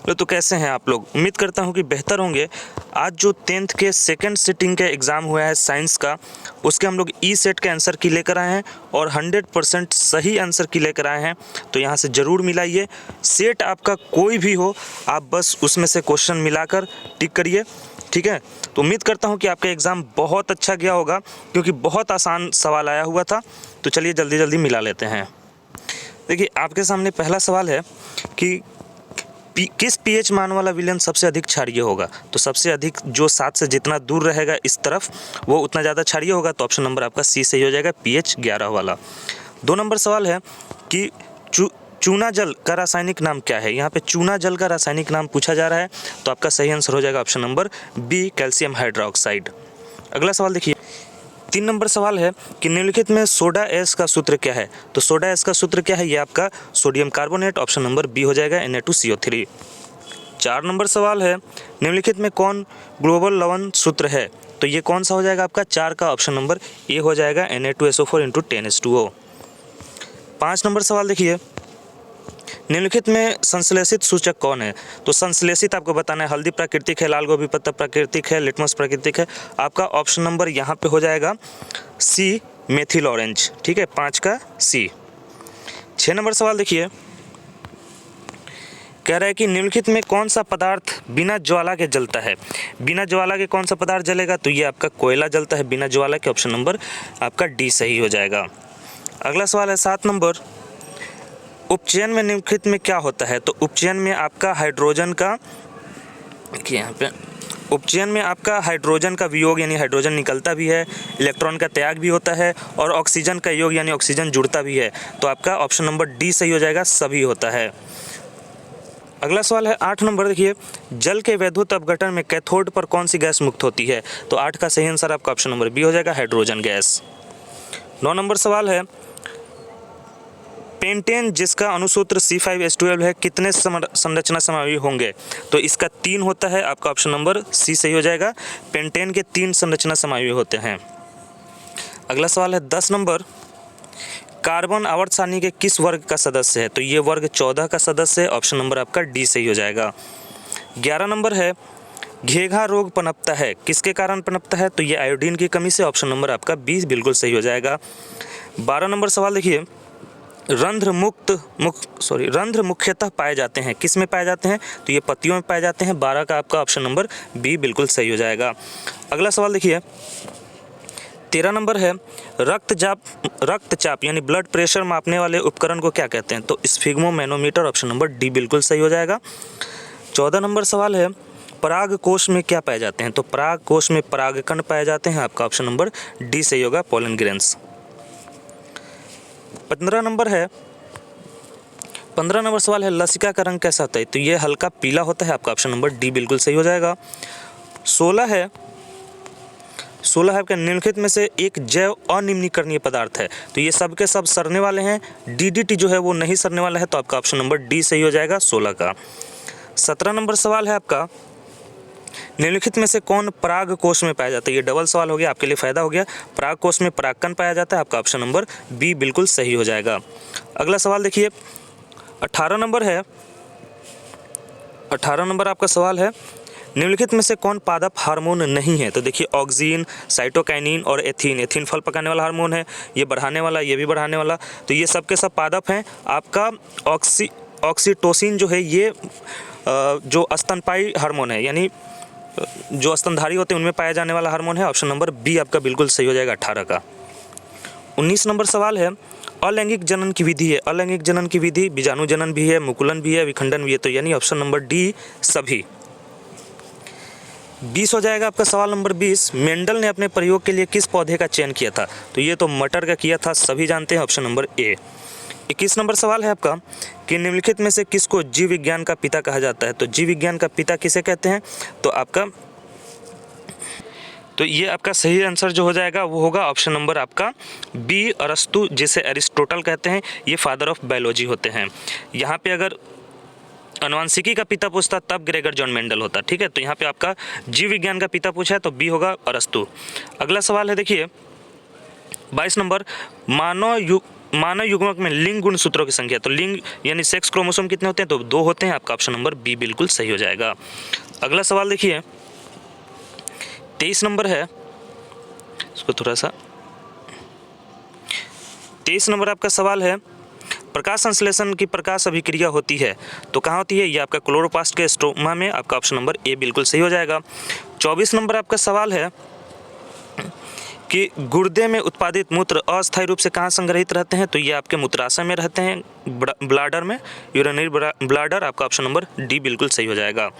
तो कैसे हैं आप लोग? उम्मीद करता हूं कि बेहतर होंगे। आज जो 10th के सेकंड सिटिंग का एग्ज़ाम हुआ है साइंस का, उसके हम लोग ई सेट के आंसर की लेकर आए हैं और 100% सही आंसर की लेकर आए हैं। तो यहाँ से ज़रूर मिलाइए। सेट आपका कोई भी हो, आप बस उसमें से क्वेश्चन मिलाकर टिक करिए, ठीक है। तो उम्मीद करता हूँ कि आपका एग्ज़ाम बहुत अच्छा गया होगा, क्योंकि बहुत आसान सवाल आया हुआ था। तो चलिए जल्दी जल्दी मिला लेते हैं। देखिए, आपके सामने पहला सवाल है कि किस पीएच मान वाला विलयन सबसे अधिक क्षारीय होगा। तो सबसे अधिक जो 7 से जितना दूर रहेगा इस तरफ, वो उतना ज़्यादा क्षारीय होगा। तो ऑप्शन नंबर आपका सी सही हो जाएगा, पीएच 11 वाला। 2 नंबर सवाल है कि चूना जल का रासायनिक नाम क्या है। यहाँ पे चूना जल का रासायनिक नाम पूछा जा रहा है, तो आपका सही आंसर हो जाएगा option number B, calcium hydroxide. अगला सवाल देखिए, 3 नंबर सवाल है कि निम्नलिखित में सोडा एस का सूत्र क्या है। तो सोडा एस का सूत्र क्या है, ये आपका sodium carbonate, option number B हो जाएगा, Na2CO3। 4 नंबर सवाल है, निम्नलिखित में कौन ग्लोबल लवण सूत्र है। तो ये कौन सा हो जाएगा आपका 4 का, ऑप्शन नंबर ए हो जाएगा, Na2SO4 × 10H2O। 5 नंबर सवाल देखिए, निम्नलिखित में संश्लेषित सूचक कौन है। तो संश्लेषित आपको बताना है, हल्दी प्राकृतिक है, लाल गोभी पत्ता प्राकृतिक है, लिटमस प्राकृतिक है। आपका ऑप्शन नंबर यहाँ पे हो जाएगा सी, मेथिल ऑरेंज, ठीक है, 5 का सी। 6 नंबर सवाल देखिए, कह रहा है कि निम्नलिखित में कौन सा पदार्थ बिना ज्वाला के जलता है। बिना ज्वाला के कौन सा पदार्थ जलेगा। तो ये आपका कोयला जलता है बिना ज्वाला के, ऑप्शन नंबर आपका डी सही हो जाएगा। अगला सवाल है 7 नंबर, उपचयन में निम्नलिखित में क्या होता है। तो उपचयन में आपका हाइड्रोजन का, देखिए यहाँ पे उपचयन में आपका हाइड्रोजन का वियोग यानी हाइड्रोजन निकलता भी है, इलेक्ट्रॉन का त्याग भी होता है और ऑक्सीजन का योग यानी ऑक्सीजन जुड़ता भी है। तो आपका ऑप्शन नंबर डी सही हो जाएगा, सभी होता है। अगला सवाल है 8 नंबर, देखिए, जल के वैद्युत अपघटन में कैथोड पर कौन सी गैस मुक्त होती है। तो 8 का सही आंसर आपका ऑप्शन नंबर बी हो जाएगा, हाइड्रोजन गैस। 9 नंबर सवाल है, पेंटेन जिसका अनुसूत्र C5H12 है, कितने संरचना समावयव होंगे। तो इसका 3 होता है, आपका ऑप्शन नंबर सी सही हो जाएगा, पेंटेन के 3 संरचना समावयव होते हैं। अगला सवाल है 10 नंबर, कार्बन आवर्त सारणी के किस वर्ग का सदस्य है। तो ये वर्ग 14 का सदस्य है, ऑप्शन नंबर आपका डी सही हो जाएगा। 11 नंबर है, घेघा रोग पनपता है, किसके कारण पनपता है। तो ये आयोडीन की कमी से, ऑप्शन नंबर आपका 20 बिल्कुल सही हो जाएगा। 12 नंबर सवाल देखिए, रंध्र मुख्यतः पाए जाते हैं, किस में पाए जाते हैं। तो ये पत्तियों में पाए जाते हैं। 12 का आपका ऑप्शन नंबर बी बिल्कुल सही हो जाएगा। अगला सवाल देखिए, 13 नंबर है, रक्तचाप यानी ब्लड प्रेशर मापने वाले उपकरण को क्या कहते हैं। तो स्फिग्मोमैनोमीटर, ऑप्शन नंबर डी बिल्कुल सही हो जाएगा। 14 नंबर सवाल है, पराग कोश में क्या पाए जाते हैं। तो पराग कोश में परागकण पाए जाते हैं, आपका ऑप्शन नंबर डी सही होगा, पोलन ग्रेन्स। 15 नंबर है, 15 नंबर सवाल है, लसिका का रंग कैसा होता है। तो ये हल्का पीला होता है, आपका ऑप्शन नंबर डी बिल्कुल सही हो जाएगा। 16 है आपका, निम्नलिखित में से एक जैव अनिम्नीकरणीय पदार्थ है। तो ये सब के सब सड़ने वाले हैं, DDT जो है वो नहीं सड़ने वाला है, तो आपका ऑप्शन नंबर डी सही हो जाएगा, 16 का। 17 नंबर सवाल है आपका, निम्नलिखित में से कौन पराग कोश में पाया जाता है। ये डबल सवाल हो गया, आपके लिए फायदा हो गया। पराग कोश में परागकण पाया जाता है, आपका ऑप्शन नंबर बी बिल्कुल सही हो जाएगा। अगला सवाल देखिए, 18 नंबर है, 18 नंबर आपका सवाल है, निम्नलिखित में से कौन पादप हार्मोन नहीं है। तो देखिए, ऑक्सीन, साइटोकाइनिन और एथीन। एथीन फल पकाने वाला हार्मोन है, ये बढ़ाने वाला, ये भी बढ़ाने वाला। तो ये सब के सब पादप हैं। आपका ऑक्सीटोसिन जो है, ये जो स्तनपायी हार्मोन है, यानी जो स्तनधारी होते हैं उनमें पाया जाने वाला हार्मोन है, ऑप्शन नंबर बी आपका बिल्कुल सही हो जाएगा, 18 का। 19 नंबर सवाल है, अलैंगिक जनन की विधि है। अलैंगिक जनन की विधि बीजाणु जनन भी है, मुकुलन भी है, विखंडन भी है। तो यानी ऑप्शन नंबर डी सभी। 20 हो जाएगा आपका सवाल नंबर 20, मेंडल ने अपने प्रयोग के लिए किस पौधे का चयन किया था। तो ये तो मटर का किया था, सभी जानते हैं, ऑप्शन नंबर ए। 21 नंबर सवाल है आपका कि निम्नलिखित में से किसको जीव विज्ञान का पिता कहा जाता है। तो जीव विज्ञान का पिता किसे कहते हैं। तो ये आपका सही आंसर जो हो जाएगा वो होगा ऑप्शन नंबर आपका बी, अरस्तु, जिसे एरिस्टोटल कहते हैं। ये फादर ऑफ बायोलॉजी होते हैं। यहाँ पे अगर अनुवांशिकी का पिता पूछता तब ग्रेगर जॉन मेंडल होता, ठीक है। तो यहाँ पे आपका जीव विज्ञान का पिता पूछा है, तो बी होगा, अरस्तु। अगला सवाल है देखिए 22 नंबर, मानव युग्मक में लिंग गुणसूत्रों की संख्या, तो लिंग यानी सेक्स क्रोमोसोम कितने होते हैं, तो 2 होते हैं। आपका ऑप्शन नंबर बी बिल्कुल सही हो जाएगा। अगला सवाल देखिए 23 नंबर है, इसको थोड़ा सा 23 नंबर आपका सवाल है, प्रकाश संश्लेषण की प्रकाश अभिक्रिया होती है तो कहाँ होती है, ये आपका क्लोरोप्लास्ट के स्ट्रोमा में। आपका ऑप्शन नंबर ए बिल्कुल सही हो जाएगा। 24 नंबर आपका सवाल है कि गुर्दे में उत्पादित मूत्र अस्थायी रूप से कहाँ संग्रहित रहते हैं, तो ये आपके मूत्राशय में रहते हैं, ब्लाडर में, यूरिनरी ब्लाडर। आपका ऑप्शन नंबर डी बिल्कुल सही हो जाएगा।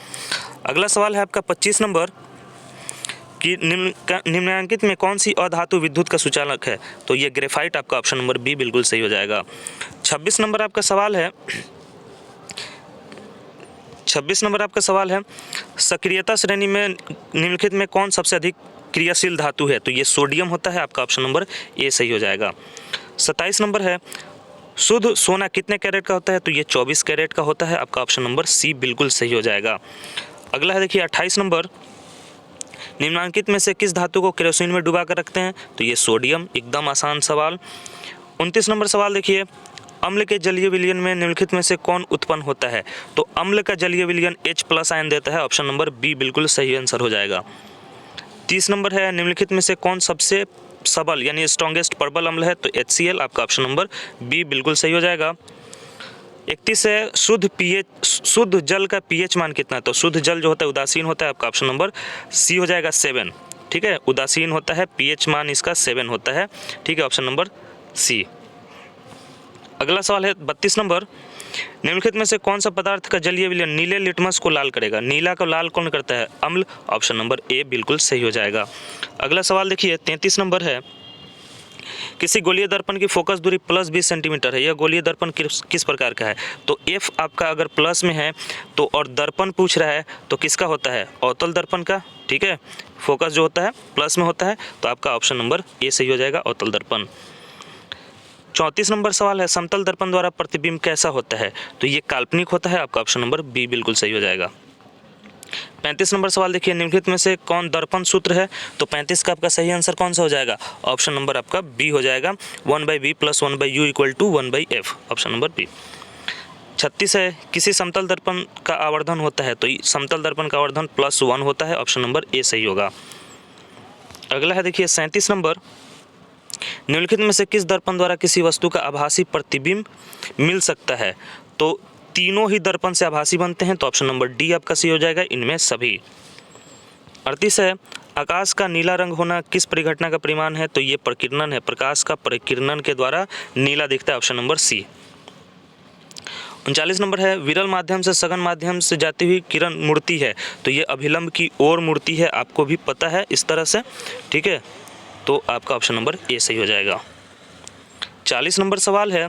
अगला सवाल है आपका 25 नंबर कि निम्नलिखित में कौन सी अधातु विद्युत का सुचालक है, तो ये ग्रेफाइट। आपका ऑप्शन नंबर बी बिल्कुल सही हो जाएगा। 26 नंबर आपका सवाल है, 26 नंबर आपका सवाल है, सक्रियता श्रेणी में निम्नलिखित में कौन सबसे अधिक क्रियाशील धातु है, तो ये सोडियम होता है। आपका ऑप्शन नंबर ए सही हो जाएगा। 27 नंबर है, शुद्ध सोना कितने कैरेट का होता है, तो ये 24 कैरेट का होता है। आपका ऑप्शन नंबर सी बिल्कुल सही हो जाएगा। अगला है देखिए 28 नंबर, निम्नलिखित में से किस धातु को केरोसिन में डुबा कर रखते हैं, तो ये सोडियम। एकदम आसान सवाल। 29 नंबर सवाल देखिए, अम्ल के जलीय विलयन में निम्नलिखित में से कौन उत्पन्न होता है, तो अम्ल का जलीय विलयन H+ आयन देता है। ऑप्शन नंबर बी बिल्कुल सही आंसर हो जाएगा। 30 नंबर है, निम्नलिखित में से कौन सबसे सबल यानी स्ट्रॉन्गेस्ट प्रबल अम्ल है, तो HCl। आपका ऑप्शन नंबर बी बिल्कुल सही हो जाएगा। 31 है, शुद्ध जल का pH मान कितना है, तो शुद्ध जल जो होता है उदासीन होता है। आपका ऑप्शन नंबर सी हो जाएगा 7। ठीक है, उदासीन होता है, pH मान इसका 7 होता है। ठीक है, ऑप्शन नंबर सी। अगला सवाल है 32 नंबर, निम्नलिखित में से कौन सा पदार्थ का जलीय विलयन नीले लिटमस को लाल करेगा, नीला को लाल कौन करता है, अम्ल। ऑप्शन नंबर ए बिल्कुल सही हो जाएगा। अगला सवाल देखिए 33 नंबर है, किसी गोलीय दर्पण की फोकस दूरी +20 सेंटीमीटर है, यह गोलीय दर्पण किस प्रकार का है, तो एफ आपका अगर प्लस में है तो, और दर्पण पूछ रहा है तो किसका होता है, अवतल दर्पण का। ठीक है, फोकस जो होता है प्लस में होता है, तो आपका ऑप्शन नंबर ए सही हो जाएगा, अवतल दर्पण। 34 नंबर सवाल है, समतल दर्पण द्वारा प्रतिबिंब कैसा होता है, तो ये काल्पनिक होता है। आपका ऑप्शन नंबर बी बिल्कुल सही हो जाएगा। 35 नंबर सवाल देखिए, निम्नलिखित में से कौन दर्पण सूत्र है, तो 35 का आपका सही आंसर कौन सा हो जाएगा, ऑप्शन नंबर आपका बी हो जाएगा, 1/b + 1/u = 1/f। Option number B. 36 है, किसी समतल दर्पण का आवर्धन होता है, तो समतल दर्पण का आवर्धन +1 होता है। ऑप्शन नंबर ए सही होगा। अगला है देखिए 37 नंबर, निम्नलिखित में से किस दर्पण द्वारा किसी वस्तु का आभासी प्रतिबिंब मिल सकता है, तो तीनों ही दर्पण से आभासी बनते हैं, तो ऑप्शन नंबर डी आपका सही हो जाएगा, इनमें सभी। 38 है, आकाश का नीला रंग होना किस परिघटना का परिमाण है, तो ये प्रकीर्णन है, प्रकाश का प्रकीर्णन के द्वारा नीला दिखता है। Option number C. 39 नंबर है, विरल माध्यम से सघन माध्यम से जाती हुई किरण मुड़ती है, तो ये अभिलंब की ओर मुड़ती है, आपको भी पता है इस तरह से। ठीक है, तो आपका ऑप्शन नंबर ए सही हो जाएगा। 40 नंबर सवाल है,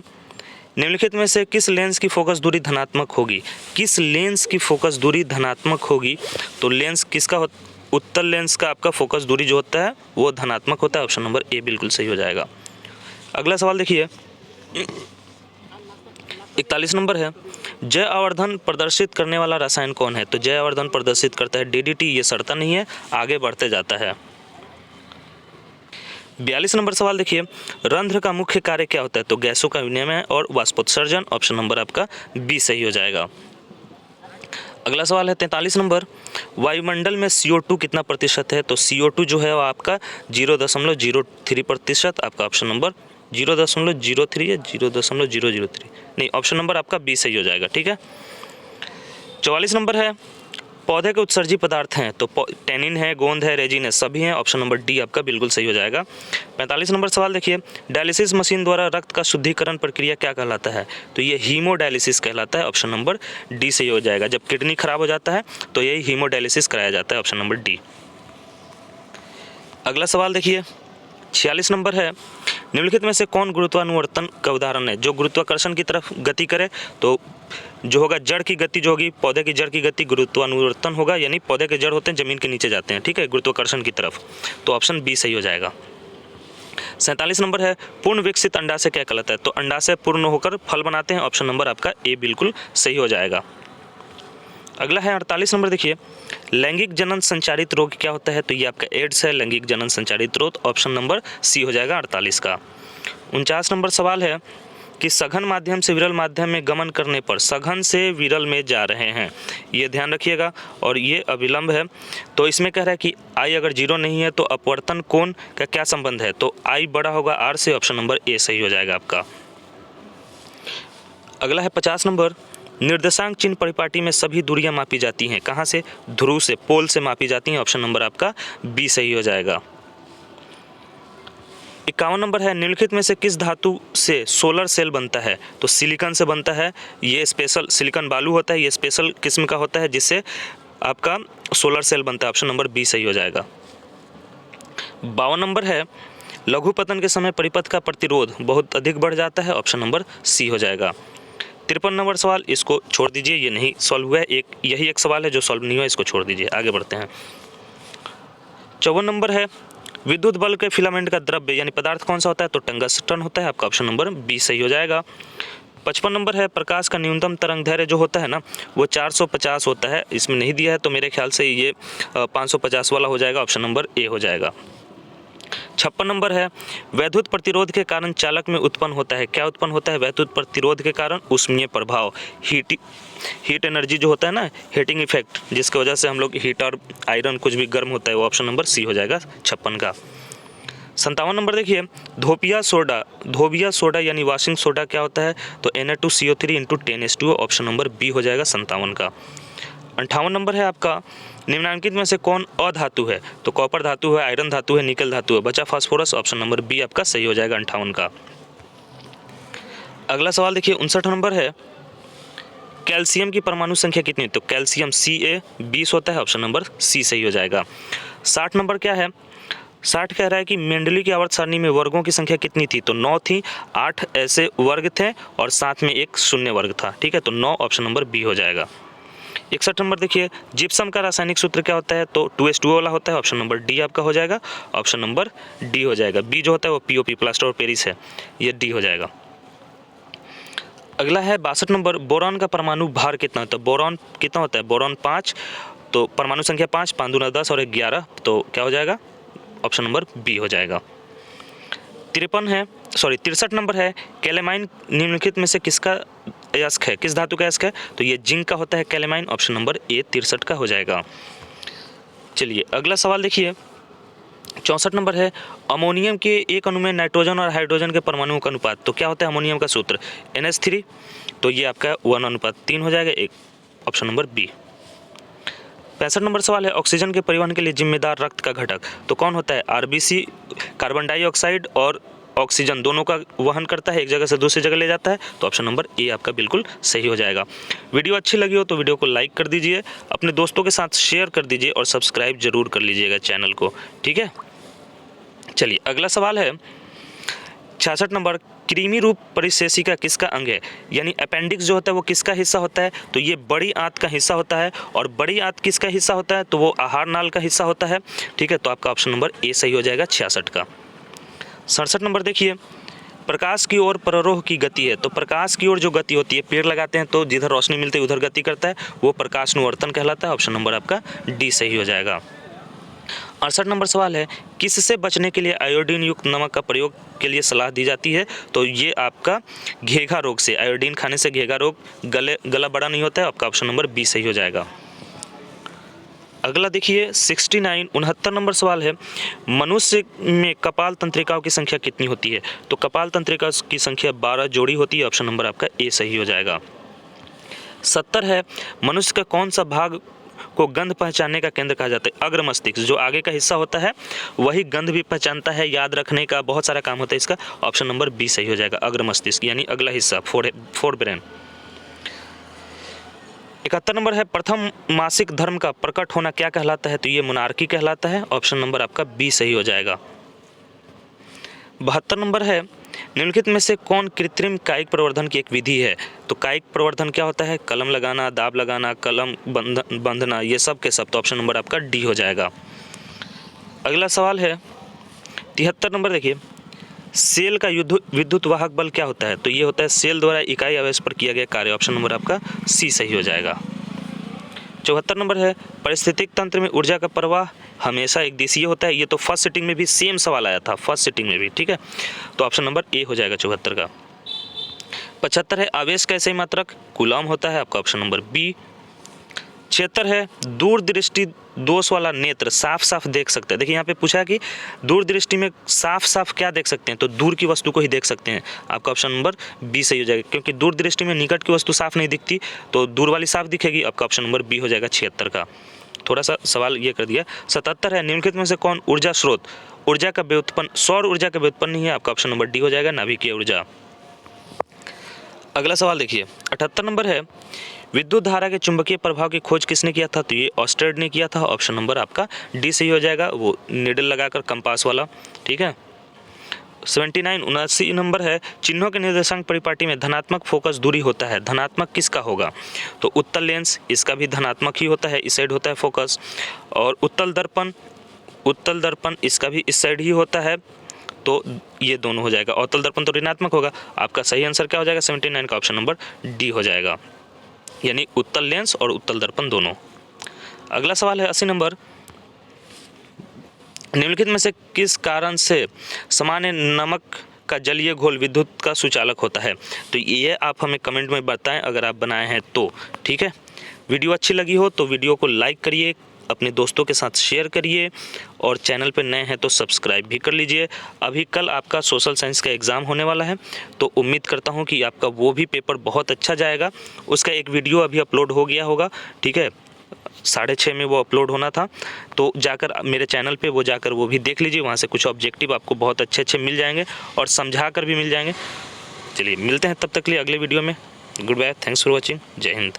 निम्नलिखित में से किस लेंस की फोकस दूरी धनात्मक होगी, किस लेंस की फोकस दूरी धनात्मक होगी, तो लेंस किसका उत्तल लेंस का आपका फोकस दूरी जो होता है वो धनात्मक होता है। ऑप्शन नंबर ए बिल्कुल सही हो जाएगा। अगला सवाल देखिए 41 नंबर है, जय आवर्धन प्रदर्शित करने वाला रसायन कौन है, तो जय आवर्धन प्रदर्शित करता है DDT, ये सड़ता नहीं है, आगे बढ़ते जाता है। 42 नंबर सवाल देखिए, रंध्र का मुख्य कार्य क्या होता है, तो गैसों का विनिमय और वाष्पोत्सर्जन। ऑप्शन नंबर आपका बी सही हो जाएगा। अगला सवाल है 43 नंबर, वायुमंडल में CO2 कितना प्रतिशत है, तो CO2 जो है वो आपका 0.03%। आपका ऑप्शन नंबर 0.03 या 0.003, नहीं, ऑप्शन नंबर आपका बी सही हो जाएगा। ठीक है। 44 नंबर है, पौधे के उत्सर्जी पदार्थ हैं, तो टैनिन है, गोंद है, रेजिन है, सभी हैं। ऑप्शन नंबर डी आपका बिल्कुल सही हो जाएगा। 45 नंबर सवाल देखिए, डायलिसिस मशीन द्वारा रक्त का शुद्धिकरण प्रक्रिया क्या कहलाता है, तो ये हीमोडायलिसिस कहलाता है। ऑप्शन नंबर डी सही हो जाएगा। जब किडनी खराब हो जाता है तो यही हीमोडायलिसिस कराया जाता है। Option number D. अगला सवाल देखिए 46 नंबर है, निम्नलिखित में से कौन गुरुत्वानुवर्तन का उदाहरण है, जो गुरुत्वाकर्षण की तरफ गति करे, तो जो होगा जड़ की गति, जो होगी पौधे की जड़ की गति गुरुत्वानुवर्तन होगा, यानी पौधे के जड़ होते हैं जमीन के नीचे जाते हैं। ठीक है, गुरुत्वाकर्षण की तरफ, तो ऑप्शन बी सही हो जाएगा। 47 नंबर है, पूर्ण विकसित अंडाशय क्या कहलाता है, तो अंडाशय पूर्ण होकर फल बनाते हैं। ऑप्शन नंबर आपका ए बिल्कुल सही हो जाएगा। अगला है 48 नंबर देखिए, लैंगिक जनन संचारित रोग क्या होता है, तो ये आपका एड्स है, लैंगिक जनन संचारित रोग। ऑप्शन नंबर सी हो जाएगा 48 का। 49 नंबर सवाल है कि सघन माध्यम से विरल माध्यम में गमन करने पर सघन से विरल में जा रहे हैं, ये ध्यान रखिएगा, और ये अविलंब है। तो इसमें कह रहा है कि आई अगर 0 नहीं है तो अपवर्तन कोण का क्या संबंध है, तो आई बड़ा होगा आर से, ऑप्शन नंबर ए सही हो जाएगा आपका। अगला है 50 नंबर, निर्देशांक चिन्ह परिपाटी में सभी दूरियां मापी जाती हैं, कहाँ से, ध्रुव से, पोल से मापी जाती हैं, ऑप्शन नंबर आपका बी सही हो जाएगा। 51 नंबर है, निम्नलिखित में से किस धातु से सोलर सेल बनता है, तो सिलिकॉन से बनता है, ये स्पेशल सिलिकॉन बालू होता है, ये स्पेशल किस्म का होता है जिससे आपका सोलर सेल बनता है, ऑप्शन नंबर बी सही हो जाएगा। 52 नंबर है, लघु पतन के समय परिपथ का प्रतिरोध बहुत अधिक बढ़ जाता है, ऑप्शन नंबर सी हो जाएगा। 53 नंबर सवाल, इसको छोड़ दीजिए, ये नहीं सॉल्व हुआ है, यही एक सवाल है जो सॉल्व नहीं हुआ, इसको छोड़ दीजिए, आगे बढ़ते हैं। 54 नंबर है, विद्युत बल्ब के फिलामेंट का द्रव्य यानी पदार्थ कौन सा होता है, तो टंगस्टन होता है, आपका ऑप्शन नंबर बी सही हो जाएगा। 55 नंबर है, प्रकाश का न्यूनतम तरंग दैर्घ्य जो होता है ना वो 450 होता है, इसमें नहीं दिया है तो मेरे ख्याल से ये 550 वाला हो जाएगा, ऑप्शन नंबर ए हो जाएगा। 56 नंबर है, वैद्युत प्रतिरोध के कारण चालक में उत्पन्न होता है, क्या उत्पन्न होता है, वैद्युत प्रतिरोध के कारण ऊष्मीय प्रभाव, हीट एनर्जी जो होता है ना, हीटिंग इफेक्ट, जिसकी वजह से हम लोग हीट और आयरन कुछ भी गर्म होता है, वो ऑप्शन नंबर सी हो जाएगा 56 का। 57 नंबर देखिए, धोबिया सोडा यानी वॉशिंग सोडा क्या होता है, तो Na2CO3 × 10H2O, option number B हो जाएगा 57 का। 58 नंबर है आपका, निम्नलिखित में से कौन अधातु है, तो कॉपर धातु है, आयरन धातु है, निकल धातु है, बचा फास्फोरस, ऑप्शन नंबर बी आपका सही हो जाएगा 58 का। अगला सवाल देखिए 59 नंबर है, कैल्शियम की परमाणु संख्या कितनी, तो कैल्शियम Ca 20 होता है, ऑप्शन नंबर सी सही हो जाएगा। 60 नंबर क्या है, 60 कह रहा है कि मेंडली की आवर्त सारणी में वर्गों की संख्या कितनी थी, तो 9 थी, 8 ऐसे वर्ग थे और साथ में एक शून्य वर्ग था, ठीक है, तो 9 ऑप्शन नंबर बी हो जाएगा। 61 नंबर देखिए, जिप्सम का रासायनिक सूत्र क्या होता है, तो 2H2O वाला होता है, ऑप्शन नंबर डी आपका हो जाएगा, ऑप्शन नंबर डी हो जाएगा। बी जो होता है वो POP प्लास्टर ऑफ पेरिस है, ये डी हो जाएगा। अगला है 62 नंबर, बोरॉन का परमाणु भार कितना होता है, बोरॉन कितना होता है, बोरॉन 5, तो परमाणु संख्या 5, 5 दूना 10 और 11, तो क्या हो जाएगा, ऑप्शन नंबर बी हो जाएगा। 63 नंबर है, कैलेमाइन निम्नलिखित में से किसका अयस्क है, किस धातु का अयस्क है, तो ये जिंक का होता है कैलेमाइन, ऑप्शन नंबर ए 63 का हो जाएगा। चलिए अगला सवाल देखिए 64 नंबर है, अमोनियम के एक अणु में नाइट्रोजन और हाइड्रोजन के परमाणुओं का अनुपात, तो क्या होता है अमोनियम का सूत्र, NH3, तो ये आपका 1:3 हो जाएगा, एक ऑप्शन नंबर बी। 65 नंबर सवाल है, ऑक्सीजन के परिवहन के लिए जिम्मेदार रक्त का घटक, तो कौन होता है, RBC कार्बन डाइऑक्साइड और ऑक्सीजन दोनों का वहन करता है, एक जगह से दूसरी जगह ले जाता है, तो ऑप्शन नंबर ए आपका बिल्कुल सही हो जाएगा। वीडियो अच्छी लगी हो तो वीडियो को लाइक कर दीजिए, अपने दोस्तों के साथ शेयर कर दीजिए और सब्सक्राइब जरूर कर लीजिएगा चैनल को, ठीक है। चलिए अगला सवाल है 66 नंबर, कृमि रूप परिशेषिका किसका अंग है, यानी अपेंडिक्स जो होता है वो किसका हिस्सा होता है, तो ये बड़ी आंत का हिस्सा होता है, और बड़ी आंत किसका हिस्सा होता है, तो वो आहार नाल का हिस्सा होता है, ठीक है, तो आपका ऑप्शन नंबर ए सही हो जाएगा 66 का। 67 नंबर देखिए, प्रकाश की ओर प्ररोह की गति है, तो प्रकाश की ओर जो गति होती है, पेड़ लगाते हैं तो जिधर रोशनी मिलती है उधर गति करता है, वो प्रकाशनुवर्तन कहलाता है, ऑप्शन नंबर आपका डी सही हो जाएगा। 68 नंबर सवाल है, किससे बचने के लिए आयोडीन युक्त नमक का प्रयोग के लिए सलाह दी जाती है, तो ये आपका घेघा रोग से, आयोडीन खाने से घेघा रोग, गला बड़ा नहीं होता है, आपका ऑप्शन नंबर बी सही हो जाएगा। अगला देखिए 69 नंबर सवाल है, मनुष्य में कपाल तंत्रिकाओं की संख्या कितनी होती है, तो कपाल तंत्रिका की संख्या 12 जोड़ी होती है, ऑप्शन नंबर आपका ए सही हो जाएगा। 70 है, मनुष्य का कौन सा भाग को गंध पहचानने का केंद्र कहा जाता है, अग्र मस्तिष्क, जो आगे का हिस्सा होता है वही गंध भी पहचानता है, याद रखने का बहुत सारा काम होता है इसका, ऑप्शन नंबर बी सही हो जाएगा, अग्र मस्तिष्क यानी अगला हिस्सा, फोर ब्रेन। 71 नंबर है, प्रथम मासिक धर्म का प्रकट होना क्या कहलाता है, तो ये मोनार्की कहलाता है, ऑप्शन नंबर आपका बी सही हो जाएगा। 72 नंबर है, निम्नलिखित में से कौन कृत्रिम कायिक प्रवर्धन की एक विधि है, तो कायिक प्रवर्धन क्या होता है, कलम लगाना, दाब लगाना, कलम बंधना, ये सब के सब, तो ऑप्शन नंबर आपका डी हो जाएगा। अगला सवाल है 73 नंबर देखिए, सेल का विद्युत वाहक बल क्या होता है, तो ये होता है सेल द्वारा इकाई आवेश पर किया गया कार्य, ऑप्शन नंबर आपका सी सही हो जाएगा। 74 नंबर है, पारिस्थितिक तंत्र में ऊर्जा का प्रवाह हमेशा एक दिशीय होता है। ये तो फर्स्ट सिटिंग में भी सेम सवाल आया था, फर्स्ट सिटिंग में भी, ठीक है। तो ऑप्शन नंबर ए हो जाएगा 74 का। 75 है आवेश का SI मात्रक कूलम होता है, आपका ऑप्शन नंबर बी। 76 है दूरदृष्टि दोष वाला नेत्र साफ साफ देख सकते हैं। देखिए यहाँ पे पूछा है कि दूरदृष्टि में साफ साफ क्या देख सकते हैं, तो दूर की वस्तु को ही देख सकते हैं। आपका ऑप्शन नंबर बी सही हो जाएगा, क्योंकि दूरदृष्टि में निकट की वस्तु साफ नहीं दिखती, तो दूर वाली साफ दिखेगी। आपका ऑप्शन नंबर बी हो जाएगा 76 का। थोड़ा सा सवाल ये कर दिया। 77 है निम्नलिखित में से कौन ऊर्जा स्रोत ऊर्जा का व्युत्पन्न सौर ऊर्जा का व्युत्पन्न नहीं है। आपका ऑप्शन नंबर डी हो जाएगा नाभिकीय ऊर्जा। अगला सवाल देखिए 78 नंबर है विद्युत धारा के चुंबकीय प्रभाव की खोज किसने किया था, तो ये ऑस्टेड ने किया था। ऑप्शन नंबर आपका डी सही हो जाएगा, वो निडल लगाकर कंपास वाला, ठीक है। 79 नंबर है चिन्हों के निर्देशांक परिपाटी में धनात्मक फोकस दूरी होता है, धनात्मक किसका होगा, तो उत्तल लेंस इसका भी धनात्मक ही होता है, इस साइड होता है फोकस। और उत्तल दर्पण इसका भी इस साइड ही होता है, तो ये दोनों हो जाएगा। अवतल दर्पण तो ऋणात्मक होगा। आपका सही आंसर क्या हो जाएगा 79 का ऑप्शन नंबर डी हो जाएगा, यानी उत्तल लेंस और उत्तल दर्पण दोनों। अगला सवाल है 80 नंबर निम्नलिखित में से किस कारण से सामान्य नमक का जलीय घोल विद्युत का सुचालक होता है, तो ये आप हमें कमेंट में बताएं अगर आप बनाए हैं तो, ठीक है। वीडियो अच्छी लगी हो तो वीडियो को लाइक करिए, अपने दोस्तों के साथ शेयर करिए, और चैनल पर नए हैं तो सब्सक्राइब भी कर लीजिए। अभी कल आपका सोशल साइंस का एग्ज़ाम होने वाला है, तो उम्मीद करता हूं कि आपका वो भी पेपर बहुत अच्छा जाएगा। उसका एक वीडियो अभी अपलोड हो गया होगा, ठीक है, 6:30 में वो अपलोड होना था, तो जाकर मेरे चैनल पे वो जाकर वो भी देख लीजिए। वहाँ से कुछ ऑब्जेक्टिव आपको बहुत अच्छे मिल जाएंगे और समझा कर भी मिल जाएंगे। चलिए मिलते हैं तब तक के लिए अगले वीडियो में। Good bye, thanks for watching, जय हिंद।